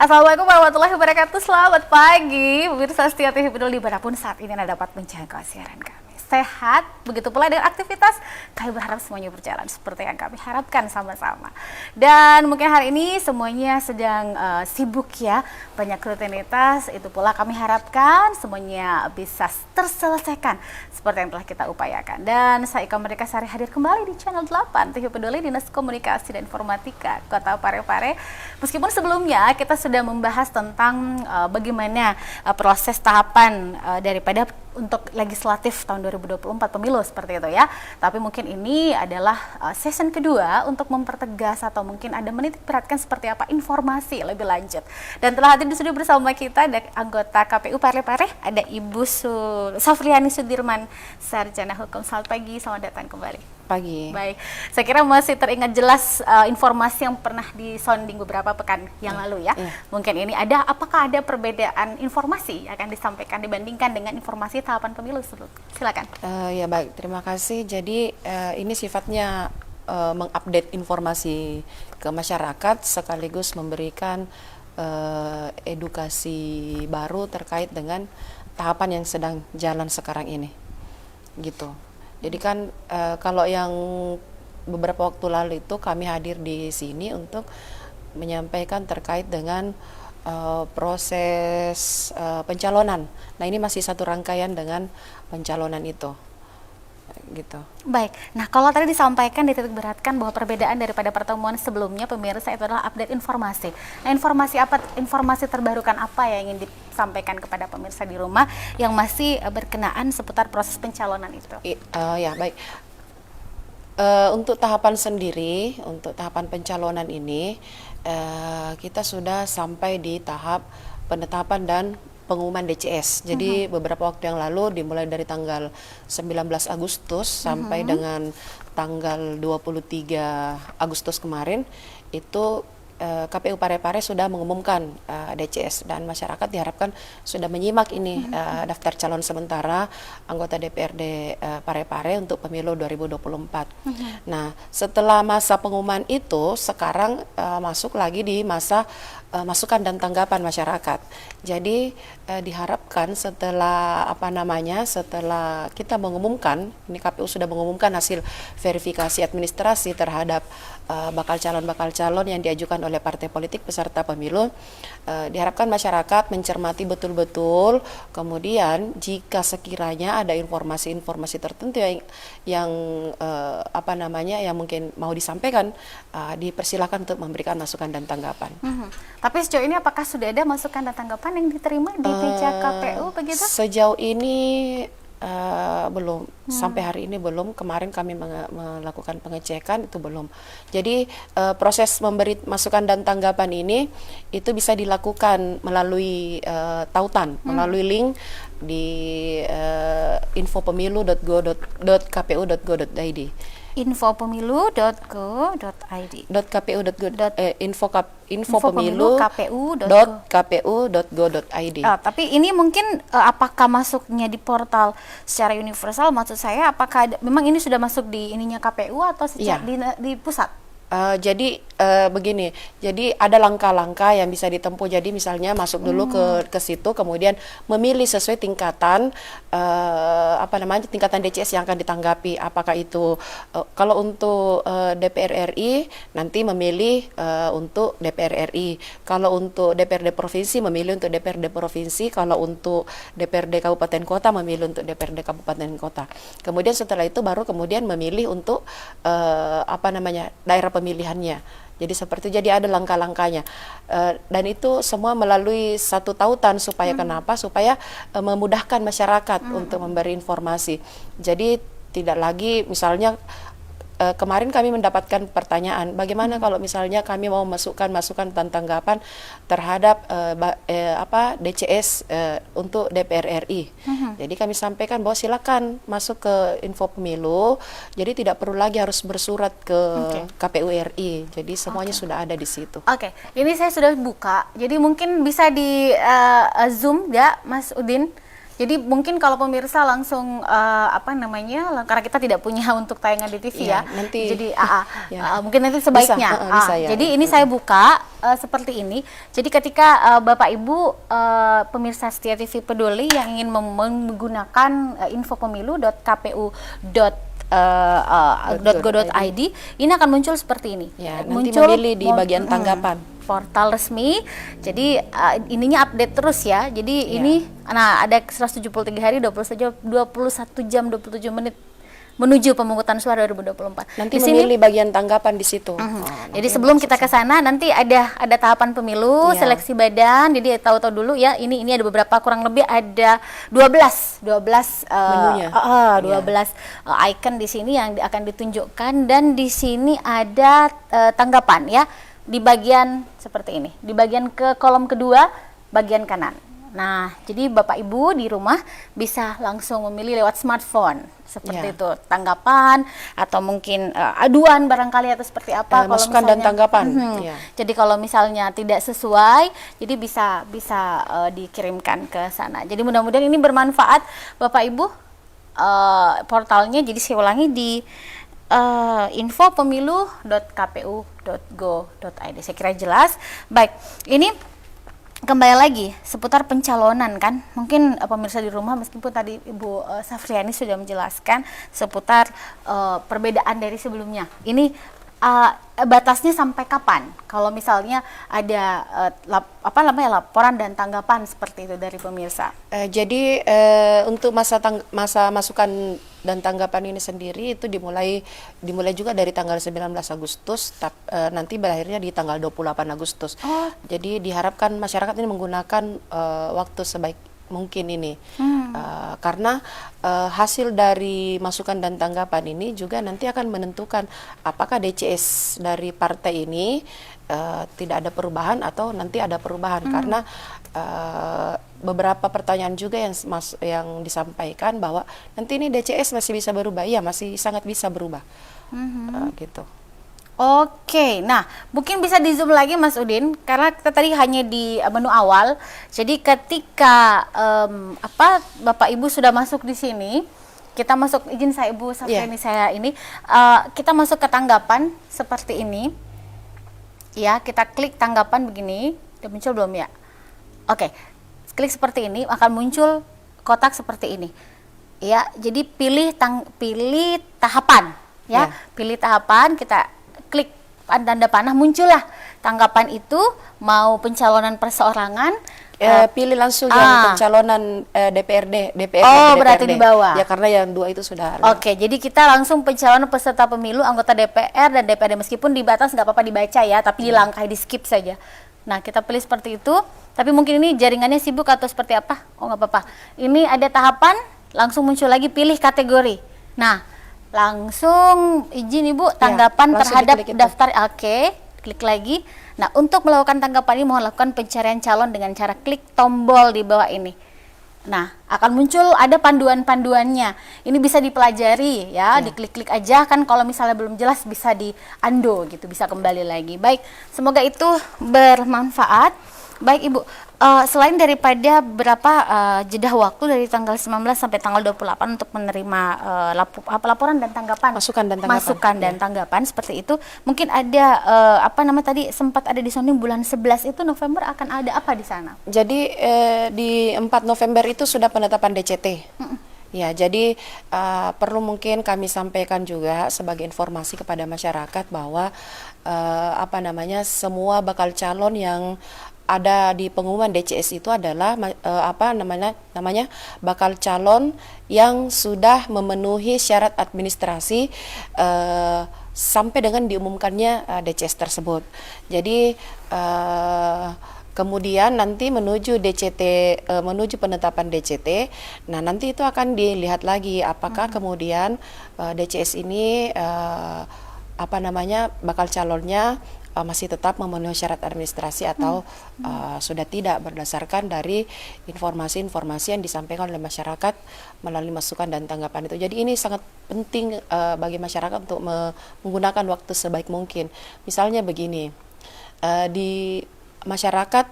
Assalamualaikum warahmatullahi wabarakatuh. Selamat pagi, pemirsa setia TV Peduli dimanapun saat ini Anda dapat menjangkau siaran kami. Sehat, begitu pula dengan aktivitas. Kami berharap semuanya berjalan seperti yang kami harapkan sama-sama. Dan mungkin hari ini semuanya sedang sibuk ya, banyak rutinitas. Itu pula kami harapkan semuanya bisa terselesaikan seperti yang telah kita upayakan. Dan saya Ika Merdeka Sari hadir kembali di channel 8 TV Peduli Dinas Komunikasi dan Informatika Kota Parepare. Meskipun sebelumnya kita sudah membahas tentang bagaimana proses tahapan daripada untuk legislatif tahun 2024 pemilu seperti itu ya. Tapi mungkin ini adalah season kedua untuk mempertegas atau mungkin ada menitik beratkan seperti apa informasi lebih lanjut. Dan telah hadir di studio bersama kita ada anggota KPU Parepare, ada Ibu Safriani Sudirman, Sarjana Hukum. Selamat pagi, selamat datang kembali. Pagi. Baik, saya kira masih teringat jelas informasi yang pernah disonding beberapa pekan yang lalu ya. Mungkin ini apakah ada perbedaan informasi yang akan disampaikan dibandingkan dengan informasi tahapan pemilu sebelumnya? Silakan. Ya baik, terima kasih. Jadi ini sifatnya mengupdate informasi ke masyarakat sekaligus memberikan edukasi baru terkait dengan tahapan yang sedang jalan sekarang ini, gitu. Jadi kan kalau yang beberapa waktu lalu itu kami hadir di sini untuk menyampaikan terkait dengan proses pencalonan. Nah ini masih satu rangkaian dengan pencalonan itu, gitu. Baik, nah kalau tadi disampaikan dititik beratkan bahwa perbedaan daripada pertemuan sebelumnya pemirsa itu adalah update informasi. Nah informasi terbarukan apa yang ingin disampaikan kepada pemirsa di rumah yang masih berkenaan seputar proses pencalonan itu? Ya baik. Untuk tahapan sendiri, untuk tahapan pencalonan ini kita sudah sampai di tahap penetapan dan pengumuman DCS. Jadi beberapa waktu yang lalu dimulai dari tanggal 19 Agustus sampai dengan tanggal 23 Agustus kemarin itu KPU Parepare sudah mengumumkan DCS dan masyarakat diharapkan sudah menyimak ini daftar calon sementara anggota DPRD Parepare untuk pemilu 2024. Nah, setelah masa pengumuman itu sekarang masuk lagi di masa masukan dan tanggapan masyarakat. Jadi diharapkan setelah setelah kita mengumumkan, ini KPU sudah mengumumkan hasil verifikasi administrasi terhadap bakal calon yang diajukan oleh partai politik peserta pemilu, diharapkan masyarakat mencermati betul-betul. Kemudian jika sekiranya ada informasi-informasi tertentu yang yang mungkin mau disampaikan, dipersilakan untuk memberikan masukan dan tanggapan. Tapi sejauh ini apakah sudah ada masukan dan tanggapan yang diterima di pihak KPU begitu? Sejauh ini belum, sampai hari ini belum. Kemarin kami melakukan pengecekan, itu belum. Jadi proses memberi masukan dan tanggapan ini itu bisa dilakukan melalui tautan, melalui link di infopemilu.kpu.go.id. infopemilu.go.id infopemilu.kpu.go.id. Tapi ini mungkin apakah masuknya di portal secara universal? Maksud saya apakah memang ini sudah masuk di ininya KPU atau secara di pusat? Jadi begini, jadi ada langkah-langkah yang bisa ditempuh. Jadi misalnya masuk dulu ke situ, kemudian memilih sesuai tingkatan tingkatan DCS yang akan ditanggapi. Apakah itu kalau untuk DPR RI nanti memilih untuk DPR RI, kalau untuk DPRD provinsi memilih untuk DPRD provinsi, kalau untuk DPRD kabupaten kota memilih untuk DPRD kabupaten kota. Kemudian setelah itu baru kemudian memilih untuk daerah pemilihannya. Jadi seperti ada langkah-langkahnya dan itu semua melalui satu tautan supaya kenapa? Supaya memudahkan masyarakat untuk memberi informasi. Jadi tidak lagi misalnya kemarin kami mendapatkan pertanyaan, bagaimana kalau misalnya kami mau masukkan masukan dan tanggapan terhadap DCS untuk DPR RI. Jadi kami sampaikan bahwa silakan masuk ke info pemilu. Jadi tidak perlu lagi harus bersurat ke KPU RI. Jadi semuanya sudah ada di situ. Oke, ini saya sudah buka. Jadi mungkin bisa di zoom ya, Mas Udin. Jadi mungkin kalau pemirsa langsung karena kita tidak punya untuk tayangan di TV Iya, ya. nanti Jadi ya. mungkin nanti sebaiknya. Bisa ya. Jadi ini saya buka seperti ini. Jadi ketika Bapak Ibu pemirsa Setia TV Peduli yang ingin menggunakan info pemilu.kpu.go.id ini akan muncul seperti ini. Ya, nanti memilih di bagian tanggapan. Portal resmi. Jadi ininya update terus ya. Jadi ini ada 173 hari 21 jam 27 menit menuju pemungutan suara 2024. Nanti di sini memilih bagian tanggapan di situ. Jadi sebelum kita ke sana nanti ada tahapan pemilu, seleksi badan. Jadi tahu-tahu dulu ya, ini ada beberapa, kurang lebih ada 12 menunya. 12 icon di sini yang akan ditunjukkan, dan di sini ada tanggapan ya di bagian seperti ini. Di bagian ke kolom kedua bagian kanan. Nah, jadi Bapak Ibu di rumah bisa langsung memilih lewat smartphone seperti itu, tanggapan atau mungkin aduan barangkali atau seperti apa, kalau masukan misalnya, dan tanggapan. Jadi kalau misalnya tidak sesuai, jadi bisa dikirimkan ke sana. Jadi mudah-mudahan ini bermanfaat Bapak Ibu. Portalnya, jadi saya ulangi, di info.pemilu.kpu.go.id. Saya kira jelas. Baik, ini kembali lagi seputar pencalonan kan. Mungkin pemirsa di rumah, meskipun tadi Ibu Safriani sudah menjelaskan seputar perbedaan dari sebelumnya. Ini batasnya sampai kapan? Kalau misalnya ada laporan dan tanggapan seperti itu dari pemirsa. Jadi untuk masa masukan dan tanggapan ini sendiri itu dimulai juga dari tanggal 19 Agustus, nanti berakhirnya di tanggal 28 Agustus. Jadi diharapkan masyarakat ini menggunakan waktu sebaik mungkin ini, karena hasil dari masukan dan tanggapan ini juga nanti akan menentukan apakah DCS dari partai ini tidak ada perubahan atau nanti ada perubahan, karena beberapa pertanyaan juga yang disampaikan bahwa nanti ini DCS masih bisa berubah. Iya, masih sangat bisa berubah. Gitu. Oke, nah mungkin bisa di zoom lagi Mas Udin, karena kita tadi hanya di menu awal. Jadi ketika Bapak Ibu sudah masuk di sini, kita masuk, izin saya Ibu Safriani, saya ini kita masuk ke tanggapan seperti ini. Ya, kita klik tanggapan begini. Udah muncul belum ya? Oke, klik seperti ini akan muncul kotak seperti ini. Ya, jadi pilih tahapan ya. Pilih tahapan, kita klik tanda panah, muncullah tanggapan itu, mau pencalonan perseorangan, pilih langsung yang pencalonan DPRD. Berarti di bawah. Ya, karena yang dua itu sudah ada. Oke, jadi kita langsung pencalonan peserta pemilu anggota DPR dan DPRD, meskipun di batas nggak apa-apa dibaca ya, tapi dilangkahi, di skip saja. Nah, kita pilih seperti itu, tapi mungkin ini jaringannya sibuk atau seperti apa? Oh, nggak apa-apa. Ini ada tahapan, langsung muncul lagi, pilih kategori. Nah, langsung izin Ibu tanggapan terhadap daftar. Oke, klik lagi. Nah, untuk melakukan tanggapan ini mohon lakukan pencarian calon dengan cara klik tombol di bawah ini. Nah, akan muncul ada panduan-panduannya. Ini bisa dipelajari ya, diklik-klik aja kan, kalau misalnya belum jelas bisa di undo gitu, bisa kembali lagi. Baik, semoga itu bermanfaat. Baik Ibu, selain daripada berapa jeda waktu dari tanggal 19 sampai tanggal 28 untuk menerima laporan dan tanggapan, masukan dan tanggapan seperti itu, mungkin ada tadi sempat ada di sounding bulan 11 itu November akan ada apa di sana? Jadi di 4 November itu sudah penetapan DCT. Ya, jadi perlu mungkin kami sampaikan juga sebagai informasi kepada masyarakat bahwa semua bakal calon yang ada di pengumuman DCS itu adalah bakal calon yang sudah memenuhi syarat administrasi sampai dengan diumumkannya DCS tersebut. Jadi kemudian nanti menuju DCT, menuju penetapan DCT, nah nanti itu akan dilihat lagi apakah kemudian DCS ini bakal calonnya masih tetap memenuhi syarat administrasi atau sudah tidak, berdasarkan dari informasi-informasi yang disampaikan oleh masyarakat melalui masukan dan tanggapan itu. Jadi ini sangat penting bagi masyarakat untuk menggunakan waktu sebaik mungkin. Misalnya begini, di masyarakat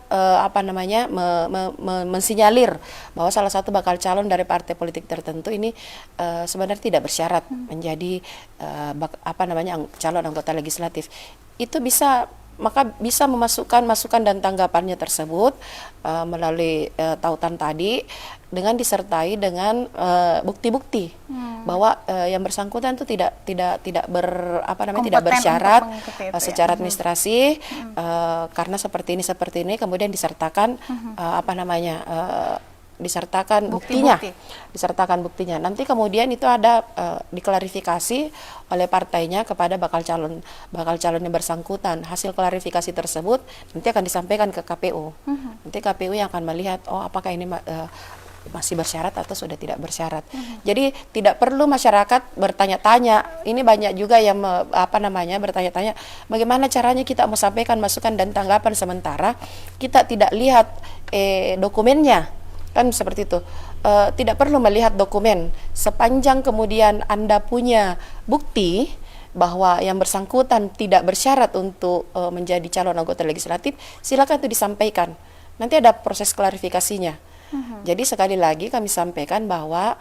mensinyalir bahwa salah satu bakal calon dari partai politik tertentu ini sebenarnya tidak bersyarat menjadi calon anggota legislatif. Itu bisa memasukkan masukan dan tanggapannya tersebut melalui tautan tadi dengan disertai dengan bukti-bukti bahwa yang bersangkutan itu tidak bersyarat secara administrasi karena seperti ini kemudian disertakan disertakan buktinya. Nanti kemudian itu ada diklarifikasi oleh partainya kepada bakal calon yang bersangkutan. Hasil klarifikasi tersebut nanti akan disampaikan ke KPU. Nanti KPU yang akan melihat apakah ini masih bersyarat atau sudah tidak bersyarat. Jadi tidak perlu masyarakat bertanya-tanya. Ini banyak juga yang bertanya-tanya bagaimana caranya kita mau sampaikan masukan dan tanggapan sementara kita tidak lihat dokumennya. Kan seperti itu. Tidak perlu melihat dokumen sepanjang kemudian Anda punya bukti bahwa yang bersangkutan tidak bersyarat untuk menjadi calon anggota legislatif, silakan itu disampaikan. Nanti ada proses klarifikasinya. Jadi sekali lagi kami sampaikan bahwa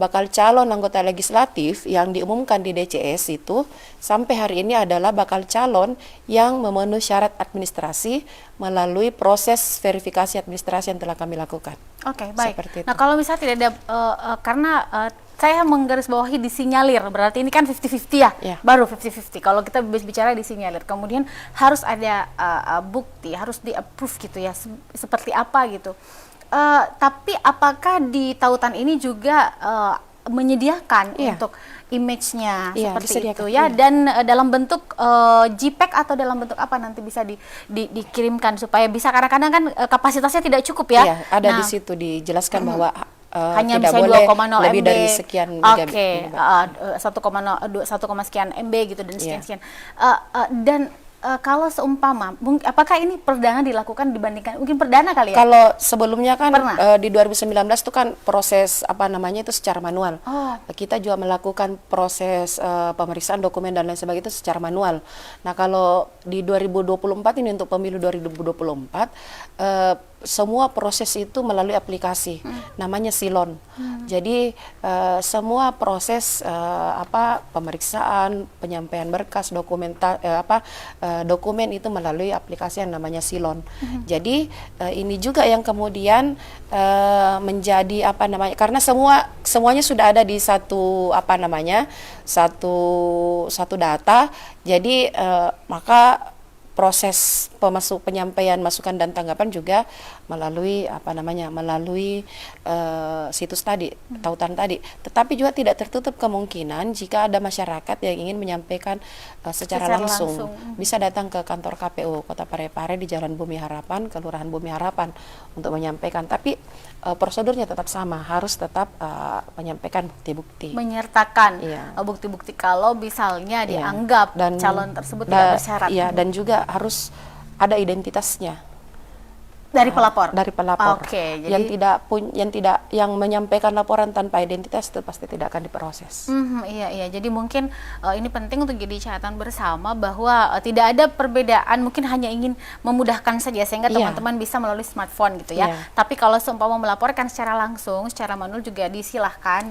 bakal calon anggota legislatif yang diumumkan di DCS itu sampai hari ini adalah bakal calon yang memenuhi syarat administrasi melalui proses verifikasi administrasi yang telah kami lakukan. Oke, baik. Nah, kalau misalnya tidak ada karena saya menggarisbawahi disinyalir, berarti ini kan 50-50 ya? Baru 50-50. Kalau kita bicara disinyalir, kemudian harus ada bukti, harus di-approve gitu ya, seperti apa gitu. Tapi apakah di tautan ini juga menyediakan untuk image-nya seperti itu ya? Dan dalam bentuk JPEG atau dalam bentuk apa nanti bisa dikirimkan supaya bisa, kadang-kadang kan kapasitasnya tidak cukup ya? Iya, ada di situ dijelaskan bahwa hanya tidak bisa boleh 2,0 lebih MB. dari sekian Oke, 1, sekian MB gitu dan sekian. Dan kalau seumpama, apakah ini perdana dilakukan dibandingkan, mungkin perdana kali ya? Kalau sebelumnya kan di 2019 itu kan proses itu secara manual. Kita juga melakukan proses pemeriksaan dokumen dan lain sebagainya itu secara manual. Nah kalau di 2024 ini untuk pemilu 2024 semua proses itu melalui aplikasi namanya Silon. Jadi semua proses pemeriksaan, penyampaian berkas, dokumen itu melalui aplikasi yang namanya Silon. Jadi ini juga yang kemudian menjadi karena semuanya sudah ada di satu data. Jadi maka proses penyampaian masukan dan tanggapan juga melalui situs tadi, tautan tadi. Tetapi juga tidak tertutup kemungkinan jika ada masyarakat yang ingin menyampaikan secara langsung bisa datang ke kantor KPU Kota Parepare di Jalan Bumi Harapan, Kelurahan Bumi Harapan untuk menyampaikan. Tapi prosedurnya tetap sama, harus tetap menyampaikan bukti-bukti. Menyertakan bukti-bukti kalau misalnya dianggap calon tersebut tidak bersyarat. Iya, dan juga harus ada identitasnya dari pelapor. Oke, jadi yang menyampaikan laporan tanpa identitas itu pasti tidak akan diproses. Iya. Jadi mungkin ini penting untuk jadi catatan bersama bahwa tidak ada perbedaan, mungkin hanya ingin memudahkan saja sehingga teman-teman bisa melalui smartphone gitu ya. Tapi kalau seumpama melaporkan secara langsung, secara manual juga disilahkan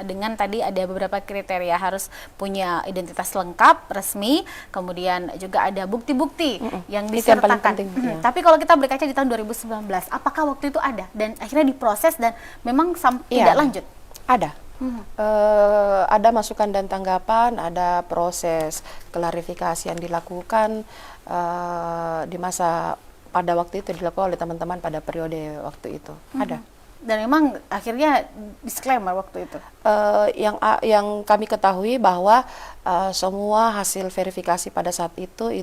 dengan tadi ada beberapa kriteria, harus punya identitas lengkap, resmi, kemudian juga ada bukti-bukti yang disertakan. Tapi kalau kita berkaca di tahun 2019, apakah waktu itu ada dan akhirnya diproses dan memang tidak lanjut? Ada. Ada masukan dan tanggapan, ada proses klarifikasi yang dilakukan di masa pada waktu itu dilakukan oleh teman-teman pada periode waktu itu. Ada. Dan memang akhirnya disclaimer waktu itu. Yang kami ketahui bahwa semua hasil verifikasi pada saat itu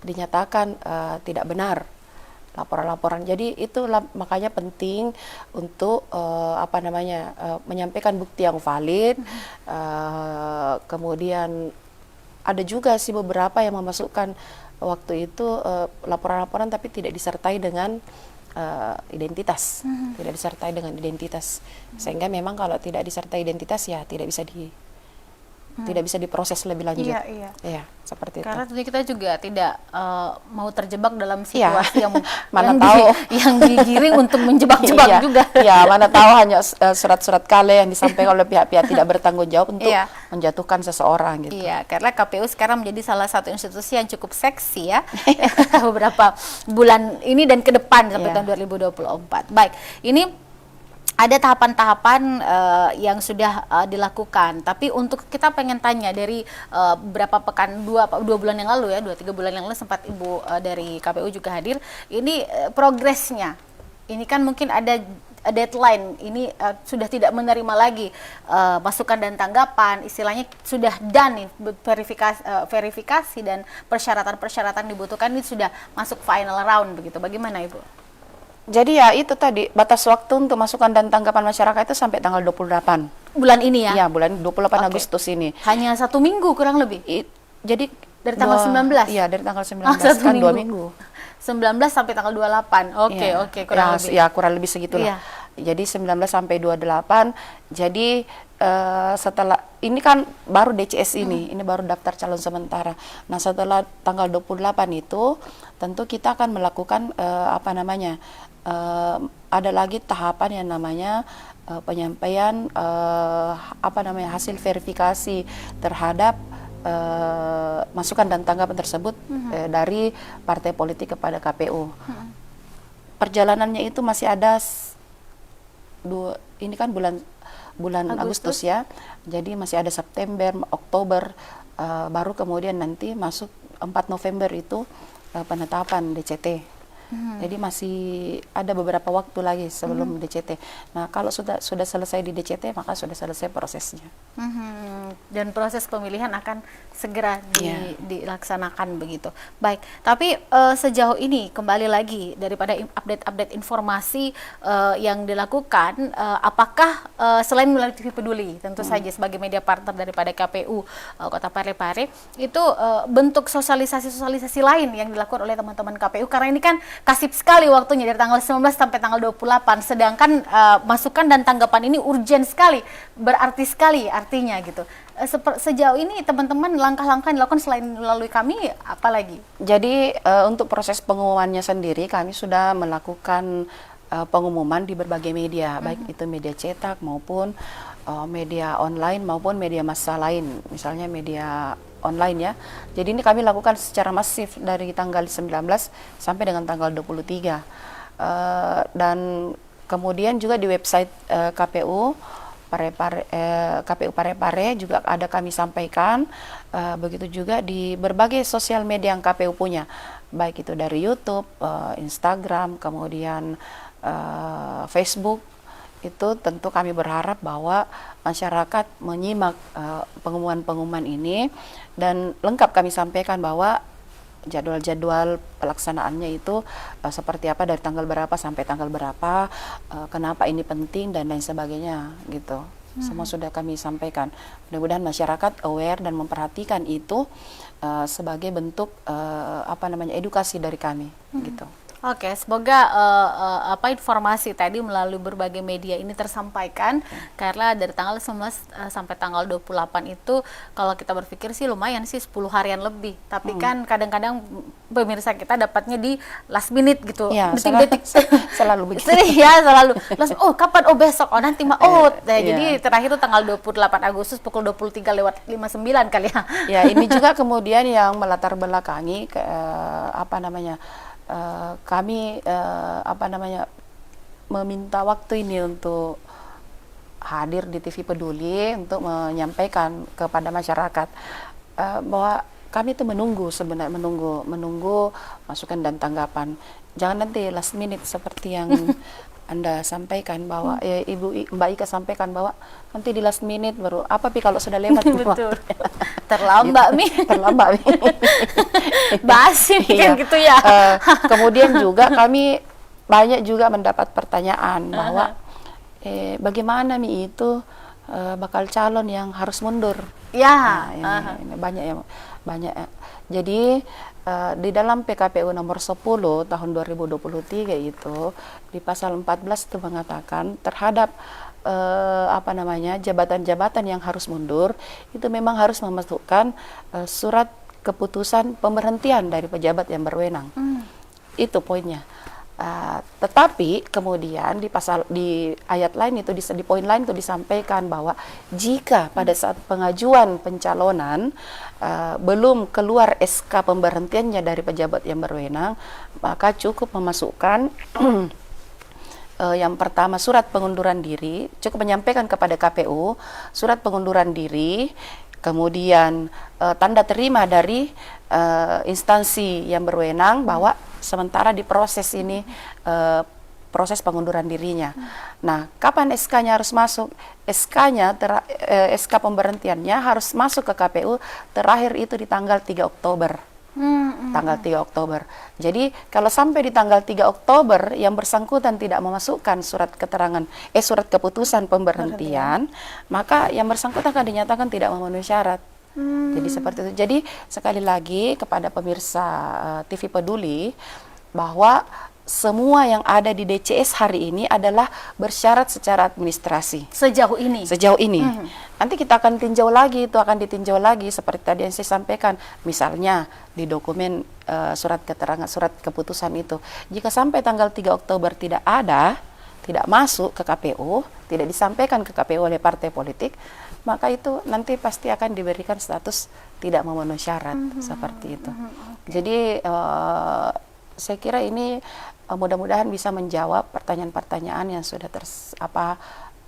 dinyatakan tidak benar. Laporan-laporan. Jadi itulah makanya penting untuk menyampaikan bukti yang valid. Kemudian ada juga sih beberapa yang memasukkan waktu itu laporan-laporan tapi tidak disertai dengan identitas. Tidak disertai dengan identitas. Sehingga memang kalau tidak disertai identitas ya tidak bisa tidak bisa diproses lebih lanjut. Iya, iya. Iya, seperti itu. Karena tentunya kita juga tidak mau terjebak dalam Iya. situasi yang Mana yang tahu. yang digiring untuk menjebak-jebak Iya, juga. iya, mana tahu hanya surat-surat kale yang disampaikan oleh pihak-pihak tidak bertanggung jawab untuk Iya. menjatuhkan seseorang gitu. Iya, karena KPU sekarang menjadi salah satu institusi yang cukup seksi ya beberapa bulan ini dan ke depan sampai Iya. tahun 2024. Baik, ini ada tahapan-tahapan yang sudah dilakukan. Tapi untuk kita pengen tanya dari beberapa pekan, dua bulan yang lalu ya, 2-3 bulan yang lalu sempat Ibu dari KPU juga hadir. Ini progresnya. Ini kan mungkin ada deadline. Ini sudah tidak menerima lagi masukan dan tanggapan. Istilahnya sudah done nih verifikasi dan persyaratan-persyaratan dibutuhkan ini sudah masuk final round begitu. Bagaimana Ibu? Jadi ya itu tadi batas waktu untuk masukan dan tanggapan masyarakat itu sampai tanggal 28. Bulan ini ya? Iya, bulan 28 Oke. Agustus ini. Hanya 1 minggu kurang lebih? Jadi Dari tanggal 19? Iya, dari tanggal 19 1 kan 2 minggu. minggu. 19 sampai tanggal 28. Oke, Iya. oke, kurang Ya, lebih. ya kurang lebih segitulah. Iya. Jadi 19 sampai 28. Jadi setelah ini kan baru DCS ini baru daftar calon sementara. Nah, setelah tanggal 28 itu tentu kita akan melakukan ada lagi tahapan yang namanya penyampaian hasil verifikasi terhadap masukan dan tanggapan tersebut dari partai politik kepada KPU. Perjalanannya itu masih ada ini kan bulan Agustus ya, jadi masih ada September, Oktober, baru kemudian nanti masuk 4 November itu penetapan DCT. Jadi masih ada beberapa waktu lagi sebelum DCT. Nah, kalau sudah selesai di DCT, maka sudah selesai prosesnya. Dan proses pemilihan akan segera Iya. dilaksanakan begitu. Baik, tapi sejauh ini kembali lagi daripada update-update informasi yang dilakukan, apakah selain melalui TV Peduli, tentu saja sebagai media partner daripada KPU Kota Parepare, itu bentuk sosialisasi lain yang dilakukan oleh teman-teman KPU, karena ini kan kasip sekali waktunya dari tanggal 19 sampai tanggal 28, sedangkan masukan dan tanggapan ini urgent sekali, berarti sekali artinya gitu. Sejauh ini teman-teman langkah-langkah yang dilakukan selain melalui kami apa lagi? Jadi untuk proses pengumumannya sendiri kami sudah melakukan pengumuman di berbagai media, baik itu media cetak maupun media online maupun media massa lain, misalnya media online ya. Jadi ini kami lakukan secara masif dari tanggal 19 sampai dengan tanggal 23. Dan kemudian juga di website KPU Parepare juga ada kami sampaikan, begitu juga di berbagai sosial media yang KPU punya, baik itu dari YouTube, Instagram, kemudian Facebook. Itu tentu kami berharap bahwa masyarakat menyimak pengumuman-pengumuman ini, dan lengkap kami sampaikan bahwa jadwal-jadwal pelaksanaannya itu seperti apa, dari tanggal berapa sampai tanggal berapa, kenapa ini penting dan lain sebagainya gitu. Semua sudah kami sampaikan. Mudah-mudahan masyarakat aware dan memperhatikan itu sebagai bentuk edukasi dari kami gitu. Oke, semoga informasi tadi melalui berbagai media ini tersampaikan, karena dari tanggal 19 sampai tanggal 28 itu kalau kita berpikir sih lumayan sih 10 harian lebih, tapi kan kadang-kadang pemirsa kita dapatnya di last minute gitu, Ya, detik-detik selalu begitu. ya selalu kapan, besok, nanti jadi terakhir itu tanggal 28 Agustus pukul 23:59 kali ya. Ya, ini juga kemudian yang melatar belakangi kami meminta waktu ini untuk hadir di TV Peduli untuk menyampaikan kepada masyarakat bahwa kami itu sebenarnya menunggu masukan dan tanggapan. Jangan nanti last minute seperti yang Anda sampaikan bahwa Mbak Ika sampaikan bahwa nanti di last minute baru kalau sudah lewat Betul. Terlambat Mi. Terlambat Mi. Basi kan gitu ya. Kemudian juga kami banyak juga mendapat pertanyaan bahwa bagaimana Mi itu bakal calon yang harus mundur. Ya. Nah, ini banyak. Jadi di dalam PKPU nomor 10 tahun 2023 itu di pasal 14 itu mengatakan terhadap apa namanya, jabatan-jabatan yang harus mundur itu memang harus memasukkan surat keputusan pemberhentian dari pejabat yang berwenang. Itu poinnya. Tetapi kemudian di ayat lain itu, di poin lain itu disampaikan bahwa jika pada saat pengajuan pencalonan belum keluar SK pemberhentiannya dari pejabat yang berwenang, maka cukup memasukkan yang pertama surat pengunduran diri, cukup menyampaikan kepada KPU surat pengunduran diri, kemudian tanda terima dari instansi yang berwenang bahwa sementara diproses ini proses pengunduran dirinya. Nah, kapan SK-nya harus masuk? SK-nya, SK pemberhentiannya harus masuk ke KPU terakhir itu di tanggal 3 Oktober. Tanggal 3 Oktober. Jadi kalau sampai di tanggal 3 Oktober yang bersangkutan tidak memasukkan surat surat keputusan pemberhentian, maka yang bersangkutan akan dinyatakan tidak memenuhi syarat. Jadi seperti itu. Jadi sekali lagi kepada pemirsa TV Peduli bahwa semua yang ada di DCS hari ini adalah bersyarat secara administrasi. Sejauh ini? Sejauh ini. Nanti kita akan tinjau lagi, itu akan ditinjau lagi seperti tadi yang saya sampaikan. Misalnya di dokumen surat keterangan, surat keputusan itu. Jika sampai tanggal 3 Oktober tidak ada, tidak masuk ke KPU, tidak disampaikan ke KPU oleh partai politik, maka itu nanti pasti akan diberikan status tidak memenuhi syarat, seperti itu. Jadi saya kira ini mudah-mudahan bisa menjawab pertanyaan-pertanyaan yang sudah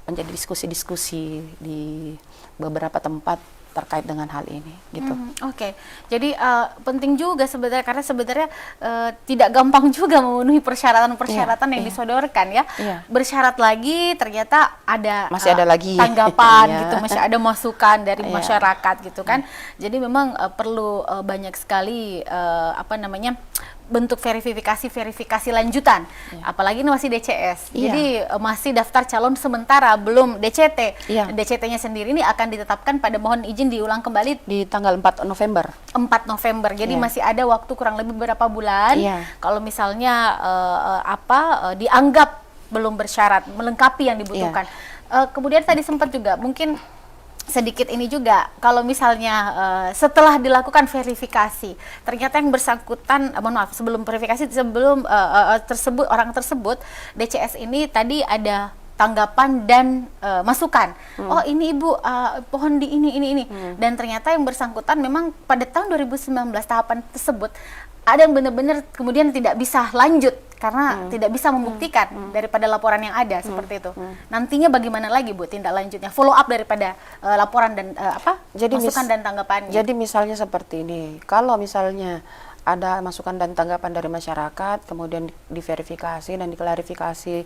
menjadi diskusi-diskusi di beberapa tempat terkait dengan hal ini, gitu. Oke. Jadi penting juga sebenarnya, karena sebenarnya tidak gampang juga memenuhi persyaratan-persyaratan yang disodorkan ya. Bersyarat lagi ternyata ada masih ada lagi tanggapan gitu, masih ada masukan dari masyarakat gitu kan. Jadi memang perlu banyak sekali bentuk verifikasi lanjutan, apalagi ini masih DCS, jadi masih daftar calon sementara, belum DCT. DCT-nya sendiri ini akan ditetapkan pada mohon izin diulang kembali di tanggal 4 November. 4 November, jadi masih ada waktu kurang lebih beberapa bulan. Kalau misalnya dianggap belum bersyarat, melengkapi yang dibutuhkan. Kemudian tadi sempat juga mungkin sedikit ini juga, kalau misalnya setelah dilakukan verifikasi, ternyata yang bersangkutan, sebelum verifikasi, sebelum orang tersebut, DCS ini tadi ada tanggapan dan masukan. Oh ini ibu, pohon di ini. Dan ternyata yang bersangkutan memang pada tahun 2019 tahapan tersebut, ada yang benar-benar kemudian tidak bisa lanjut karena tidak bisa membuktikan daripada laporan yang ada, seperti itu. Nantinya bagaimana lagi Bu tindak lanjutnya, follow up daripada laporan dan masukan dan tanggapannya? Jadi misalnya seperti ini, kalau misalnya ada masukan dan tanggapan dari masyarakat, kemudian diverifikasi dan diklarifikasi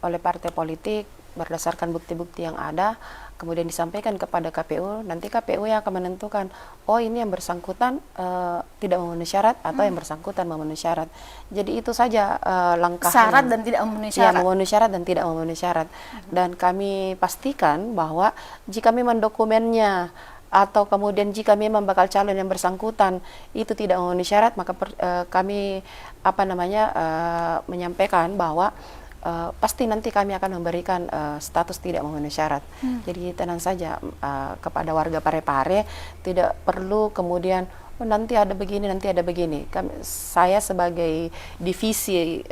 oleh partai politik berdasarkan bukti-bukti yang ada, kemudian disampaikan kepada KPU, nanti KPU yang akan menentukan, oh ini yang bersangkutan tidak memenuhi syarat atau yang bersangkutan memenuhi syarat. Jadi itu saja langkah syarat dan tidak memenuhi syarat. Ya, memenuhi syarat dan tidak memenuhi syarat. Dan kami pastikan bahwa jika memang dokumennya atau kemudian jika memang bakal calon yang bersangkutan itu tidak memenuhi syarat, maka kami menyampaikan bahwa pasti nanti kami akan memberikan status tidak memenuhi syarat. Jadi tenang saja kepada warga Parepare, tidak perlu kemudian nanti ada begini, nanti ada begini. Saya sebagai divisi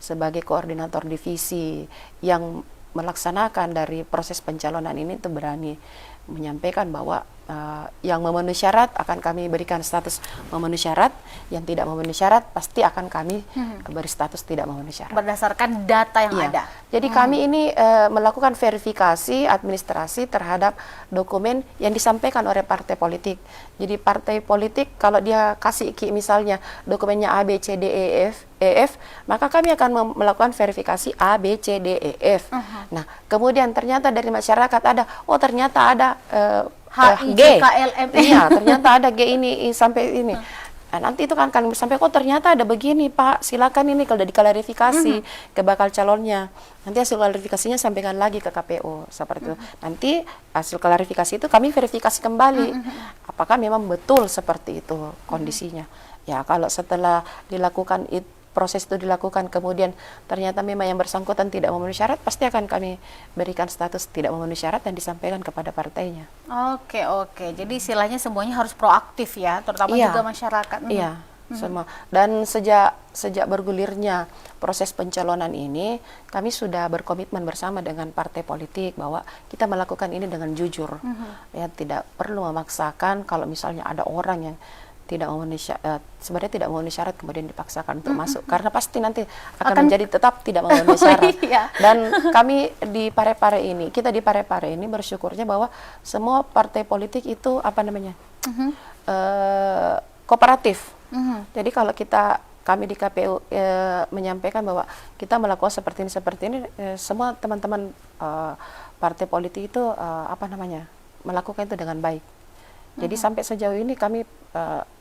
sebagai koordinator divisi yang melaksanakan dari proses pencalonan ini, itu berani menyampaikan bahwa yang memenuhi syarat akan kami berikan status memenuhi syarat, yang tidak memenuhi syarat pasti akan kami beri status tidak memenuhi syarat. Berdasarkan data yang ada. Jadi kami ini melakukan verifikasi administrasi terhadap dokumen yang disampaikan oleh partai politik. Jadi partai politik kalau dia kasih misalnya dokumennya A, B, C, D, E, F, maka kami akan melakukan verifikasi A, B, C, D, E, F. Nah, kemudian ternyata dari masyarakat ada, oh ternyata ada H, I, G, J, K, L, M, N. Iya, ternyata ada G ini sampai ini. Nah, nanti itu kan sampai kok ternyata ada begini Pak, silakan ini kalau udah diklarifikasi ke bakal calonnya. Nanti hasil klarifikasinya sampaikan lagi ke KPU seperti itu. Nanti hasil klarifikasi itu kami verifikasi kembali apakah memang betul seperti itu kondisinya. Ya, kalau setelah dilakukan proses itu dilakukan, kemudian ternyata memang yang bersangkutan tidak memenuhi syarat, pasti akan kami berikan status tidak memenuhi syarat dan disampaikan kepada partainya. Oke. Jadi istilahnya semuanya harus proaktif ya, terutama Iya. juga masyarakat. Iya, semua. Dan sejak bergulirnya proses pencalonan ini, kami sudah berkomitmen bersama dengan partai politik bahwa kita melakukan ini dengan jujur. Ya, tidak perlu memaksakan. Kalau misalnya ada orang yang tidak memenuhi sebenarnya tidak memenuhi syarat kemudian dipaksakan untuk masuk, karena pasti nanti akan menjadi tetap tidak memenuhi syarat. Iya. Dan kami di Parepare ini, kita di Parepare ini bersyukurnya bahwa semua partai politik itu kooperatif. Jadi kalau kami di KPU menyampaikan bahwa kita melakukan seperti ini, semua teman-teman partai politik itu melakukan itu dengan baik. Jadi sampai sejauh ini kami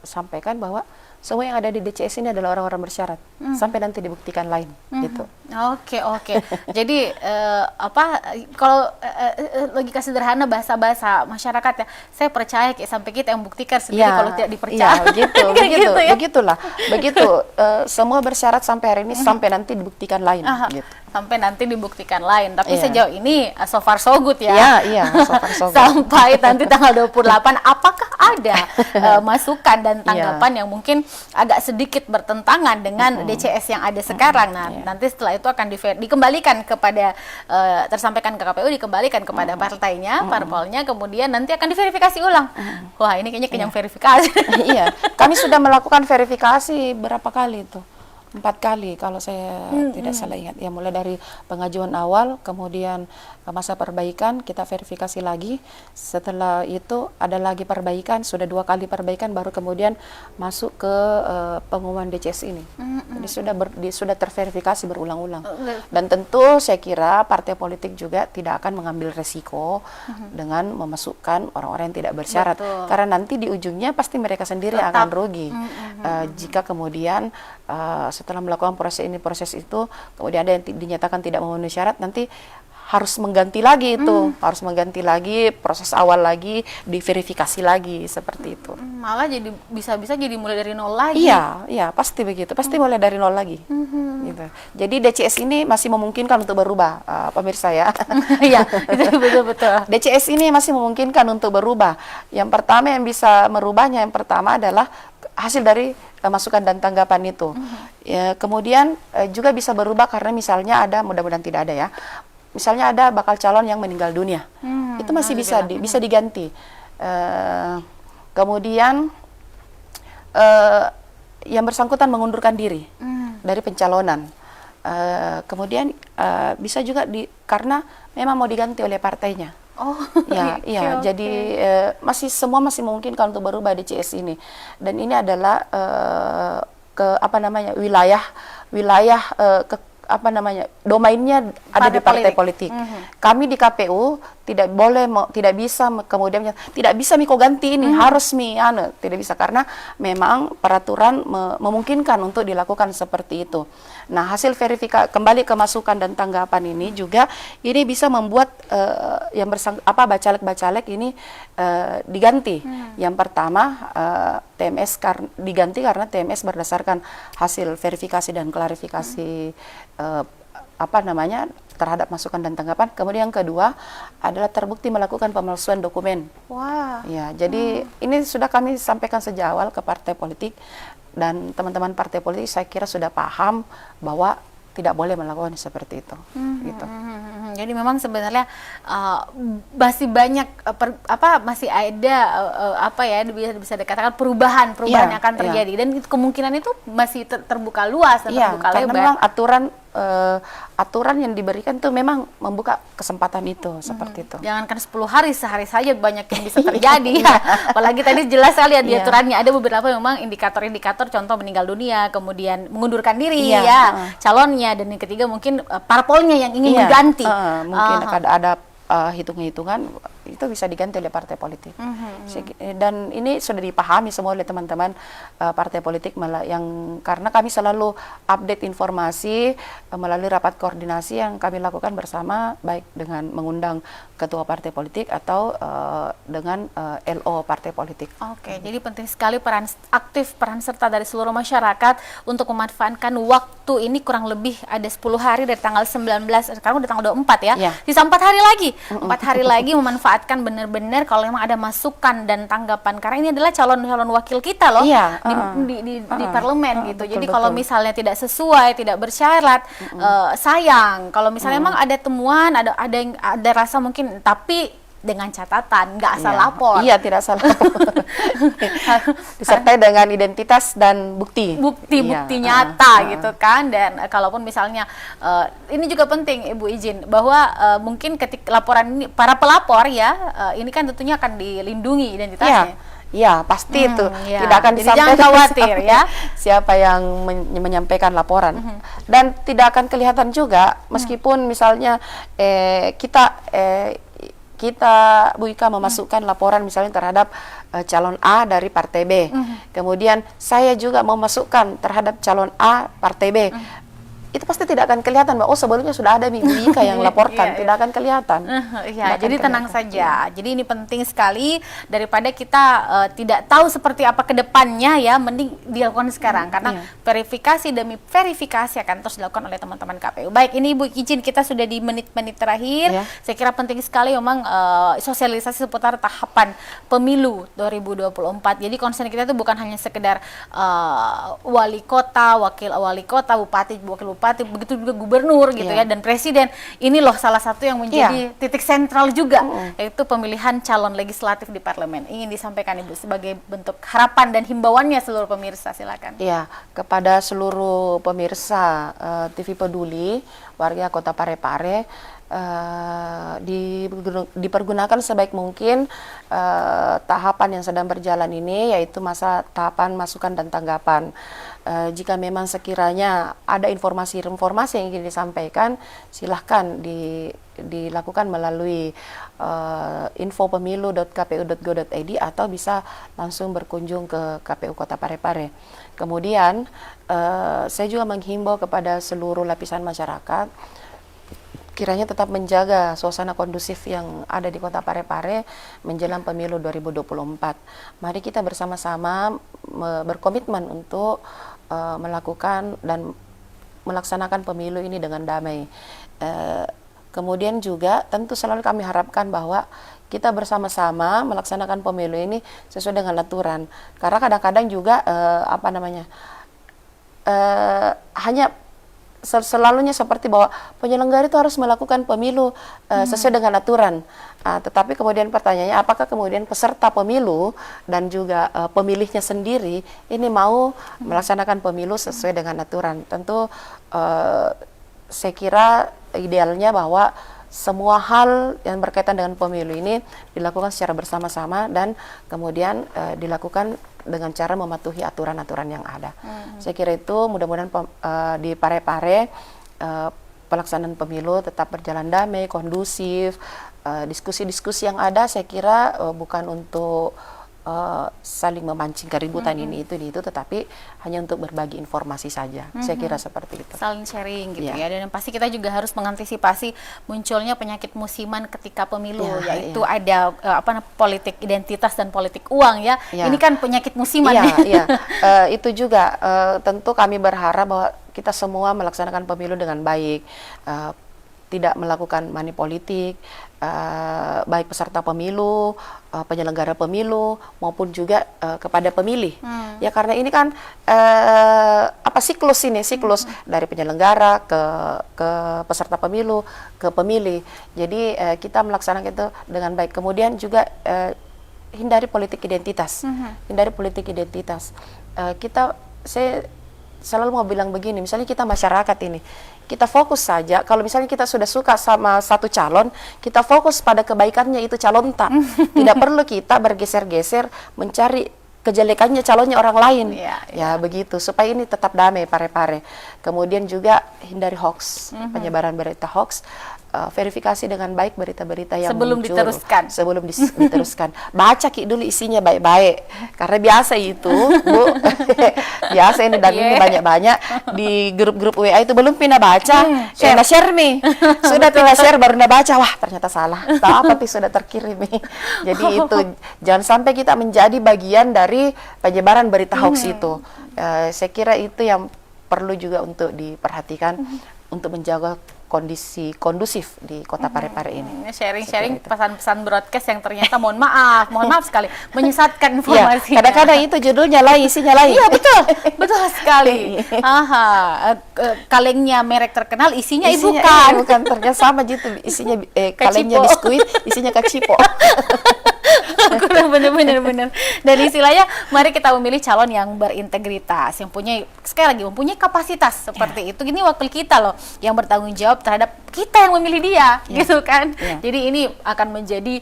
sampaikan bahwa semua yang ada di DCS ini adalah orang-orang bersyarat, sampai nanti dibuktikan lain, gitu. Oke. Jadi kalau logika sederhana bahasa masyarakat ya, saya percaya sampai kita yang buktikan sendiri kalau tidak dipercaya. Iya, begitu. Semua bersyarat sampai hari ini, sampai nanti dibuktikan lain. Gitu. Sampai nanti dibuktikan lain. Tapi sejauh ini so far so good ya. Iya, so far so good. Sampai nanti tanggal 28, apakah ada masukan dan tanggapan yang mungkin agak sedikit bertentangan dengan DCS yang ada sekarang? Nah, nanti setelah itu akan dikembalikan kepada tersampaikan ke KPU, dikembalikan kepada partainya, parpolnya, kemudian nanti akan diverifikasi ulang. Wah, ini kayaknya kenyang verifikasi. Iya, kami sudah melakukan verifikasi berapa kali itu? 4 kali kalau saya tidak salah ingat ya, mulai dari pengajuan awal, kemudian masa perbaikan kita verifikasi lagi, setelah itu ada lagi perbaikan, sudah 2 kali perbaikan, baru kemudian masuk ke pengumuman DCS ini. Jadi sudah terverifikasi berulang-ulang. Dan tentu saya kira partai politik juga tidak akan mengambil resiko dengan memasukkan orang-orang yang tidak bersyarat. Betul. Karena nanti di ujungnya pasti mereka sendiri akan rugi. Jika kemudian setelah melakukan proses itu, kemudian ada yang dinyatakan tidak memenuhi syarat, nanti harus mengganti lagi itu, harus mengganti lagi, proses awal lagi, diverifikasi lagi, seperti itu. Malah jadi bisa-bisa jadi mulai dari nol lagi. Iya, pasti begitu, pasti mulai dari nol lagi. Gitu. Jadi DCS ini masih memungkinkan untuk berubah, pemirsa ya. Iya, itu betul-betul. DCS ini masih memungkinkan untuk berubah. Yang pertama yang bisa merubahnya, yang pertama adalah hasil dari masukan dan tanggapan itu. Ya, kemudian juga bisa berubah karena misalnya ada, mudah-mudahan tidak ada ya, misalnya ada bakal calon yang meninggal dunia, itu masih bisa diganti. Kemudian yang bersangkutan mengundurkan diri dari pencalonan. Kemudian bisa juga karena memang mau diganti oleh partainya. Iya. Jadi semua masih mungkin kalau untuk berubah DCS ini. Dan ini adalah wilayah domainnya ada di partai politik. Kami di KPU tidak bisa kemudian tidak bisa miko ganti ini, harus tidak bisa, karena memang peraturan memungkinkan untuk dilakukan seperti itu. Nah, hasil verifikasi kembali ke masukan dan tanggapan ini juga ini bisa membuat bacalek ini diganti. Yang pertama TMS diganti karena TMS berdasarkan hasil verifikasi dan klarifikasi terhadap masukan dan tanggapan. Kemudian yang kedua adalah terbukti melakukan pemalsuan dokumen. Wah. Ya, jadi ini sudah kami sampaikan sejak awal ke partai politik, dan teman-teman partai politik saya kira sudah paham bahwa tidak boleh melakukan seperti itu. Gitu. Jadi memang sebenarnya masih banyak masih ada bisa dikatakan perubahan yang akan terjadi, dan kemungkinan itu masih terbuka luas dan terbuka lebar. Karena memang aturan yang diberikan itu memang membuka kesempatan itu seperti itu. Jangankan 10 hari, sehari saja banyak yang bisa terjadi. Apalagi tadi jelas sekali ya di aturannya ada beberapa memang indikator-indikator, contoh meninggal dunia, kemudian mengundurkan diri calonnya, dan yang ketiga mungkin parpolnya yang ingin mengganti. Mungkin ada hitung-hitungan itu bisa diganti oleh partai politik. Dan ini sudah dipahami semua oleh teman-teman partai politik yang karena kami selalu update informasi melalui rapat koordinasi yang kami lakukan bersama, baik dengan mengundang ketua partai politik atau dengan LO partai politik. Oke, jadi penting sekali peran serta dari seluruh masyarakat untuk memanfaatkan waktu ini. Kurang lebih ada 10 hari dari tanggal 19, sekarang udah tanggal 24 ya. Sisa 4 hari lagi. 4 hari lagi memanfaatkan benar-benar kalau memang ada masukan dan tanggapan, karena ini adalah calon wakil kita loh di parlemen gitu. Jadi kalau misalnya tidak sesuai, tidak bersyarat, sayang. Kalau misalnya memang ada temuan, ada rasa mungkin, tapi dengan catatan nggak asal lapor. Iya, tidak asal lapor. Disertai dengan identitas dan bukti nyata gitu kan. Dan kalaupun misalnya ini juga penting Ibu izin bahwa mungkin ketika laporan ini para pelapor ini kan tentunya akan dilindungi identitasnya. Iya, pasti itu tidak akan disampaikan. Jangan khawatir ya. Siapa yang menyampaikan laporan dan tidak akan kelihatan juga meskipun misalnya kita Bu Ika memasukkan laporan misalnya terhadap calon A dari partai B. Kemudian saya juga mau masukkan terhadap calon A partai B. Itu pasti tidak akan kelihatan bahwa sebelumnya sudah ada Bu Ika yang laporkan, tidak akan kelihatan. Jadi tenang saja. Jadi ini penting sekali daripada kita tidak tahu seperti apa ke depannya ya, mending dilakukan sekarang karena verifikasi demi verifikasi akan terus dilakukan oleh teman-teman KPU. Baik, ini Ibu izin kita sudah di menit-menit terakhir. Saya kira penting sekali memang sosialisasi seputar tahapan pemilu 2024. Jadi concern kita itu bukan hanya sekedar wali kota, wakil wali kota, bupati, begitu juga gubernur gitu ya, dan presiden. Ini loh salah satu yang menjadi titik sentral juga, yaitu pemilihan calon legislatif di parlemen. Ingin disampaikan Ibu sebagai bentuk harapan dan himbauannya seluruh pemirsa, silakan. Iya, kepada seluruh pemirsa TV Peduli, warga Kota Parepare, dipergunakan sebaik mungkin tahapan yang sedang berjalan ini, yaitu masa tahapan masukan dan tanggapan. Jika memang sekiranya ada informasi-informasi yang ingin disampaikan, silahkan dilakukan melalui info.pemilu.kpu.go.id atau bisa langsung berkunjung ke KPU Kota Parepare. Kemudian saya juga menghimbau kepada seluruh lapisan masyarakat kiranya tetap menjaga suasana kondusif yang ada di Kota Parepare menjelang pemilu 2024. Mari kita bersama-sama berkomitmen untuk melakukan dan melaksanakan pemilu ini dengan damai. Kemudian juga tentu selalu kami harapkan bahwa kita bersama-sama melaksanakan pemilu ini sesuai dengan aturan. Karena kadang-kadang juga hanya selalunya seperti bahwa penyelenggara itu harus melakukan pemilu sesuai dengan aturan. Tetapi kemudian pertanyaannya, apakah kemudian peserta pemilu dan juga pemilihnya sendiri ini mau melaksanakan pemilu sesuai dengan aturan? Tentu saya kira idealnya bahwa semua hal yang berkaitan dengan pemilu ini dilakukan secara bersama-sama dan kemudian dilakukan dengan cara mematuhi aturan-aturan yang ada. Saya kira itu mudah-mudahan di Parepare pelaksanaan pemilu tetap berjalan damai, kondusif. Diskusi-diskusi yang ada saya kira bukan untuk saling memancing keributan ini itu, tetapi hanya untuk berbagi informasi saja. Saya kira seperti itu. Saling sharing gitu ya. Dan pasti kita juga harus mengantisipasi munculnya penyakit musiman ketika pemilu, yaitu ada politik identitas dan politik uang ya. Ini kan penyakit musiman. Itu juga tentu kami berharap bahwa kita semua melaksanakan pemilu dengan baik. Tidak melakukan money politik, baik peserta pemilu, penyelenggara pemilu, maupun juga kepada pemilih. Ya karena ini kan siklus dari penyelenggara ke peserta pemilu, ke pemilih. Jadi kita melaksanakan itu dengan baik. Kemudian juga hindari politik identitas. Saya selalu mau bilang begini, misalnya kita masyarakat ini, kita fokus saja, kalau misalnya kita sudah suka sama satu calon, kita fokus pada kebaikannya itu calon tak. Tidak perlu kita bergeser-geser mencari kejelekannya calonnya orang lain. Ya begitu, supaya ini tetap damai Parepare. Kemudian juga hindari hoax, penyebaran berita hoax. verifikasi dengan baik berita-berita yang Sebelum muncul. diteruskan. Sebelum diteruskan. Baca Dulu isinya baik-baik. Karena biasa itu, Bu. Biasa ini dan ini banyak-banyak di grup-grup WA itu belum pindah baca. Share nih. Sudah pindah share baru pindah baca. Wah, ternyata salah. Tahu apa tuh sudah terkirim nih. Jadi itu jangan sampai kita menjadi bagian dari penyebaran berita hoax itu. Saya kira itu yang perlu juga untuk diperhatikan untuk menjaga kondisi kondusif di kota Parepare ini. Sharing-sharing pesan-pesan broadcast yang ternyata mohon maaf sekali menyesatkan Iya, informasi. kadang-kadang itu judulnya lain, isinya lain. Iya betul sekali. Kalengnya merek terkenal, isinya bukan. Ternyata sama gitu, isinya kalengnya biskuit, isinya kacipo. Kurang bener. Dan istilahnya, mari kita memilih calon yang berintegritas, yang mempunyai kapasitas seperti itu. Ini wakil kita loh, yang bertanggung jawab terhadap kita yang memilih dia, gitu kan. Jadi ini akan menjadi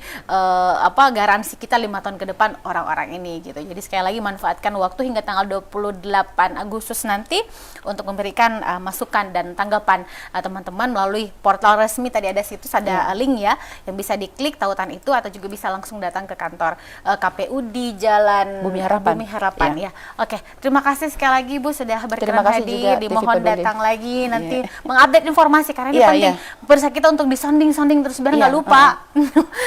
garansi kita 5 tahun ke depan orang-orang ini, gitu. Jadi sekali lagi manfaatkan waktu hingga tanggal 28 Agustus nanti untuk memberikan masukan dan tanggapan teman-teman melalui portal resmi. Tadi ada situs, ada link ya, yang bisa diklik tautan itu, atau juga bisa langsung datang ke kantor KPU di Jalan Bumi Harapan. Ya. Oke, terima kasih sekali lagi Bu sudah berkenan hadir. Dimohon datang lagi nanti mengupdate informasi karena ini penting. Berusaha kita untuk disonding terus biar nggak lupa.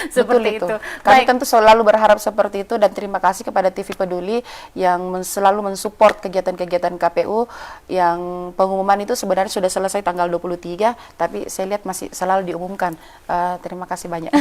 Seperti itu. Kami tentu selalu berharap seperti itu, dan terima kasih kepada TV Peduli yang selalu mensupport kegiatan-kegiatan KPU yang pengumuman itu sebenarnya sudah selesai tanggal 23, tapi saya lihat masih selalu diumumkan. Terima kasih banyak.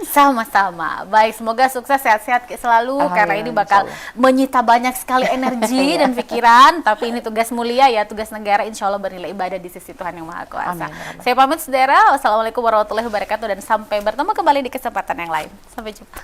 Sama-sama. Baik, semoga sukses, sehat-sehat selalu karena ini bakal menyita banyak sekali energi dan pikiran, tapi ini tugas mulia ya, tugas negara, insya Allah bernilai ibadah di sisi Tuhan Yang Maha Kuasa. Saya pamit saudara, wassalamualaikum warahmatullahi wabarakatuh, dan sampai bertemu kembali di kesempatan yang lain. Sampai jumpa.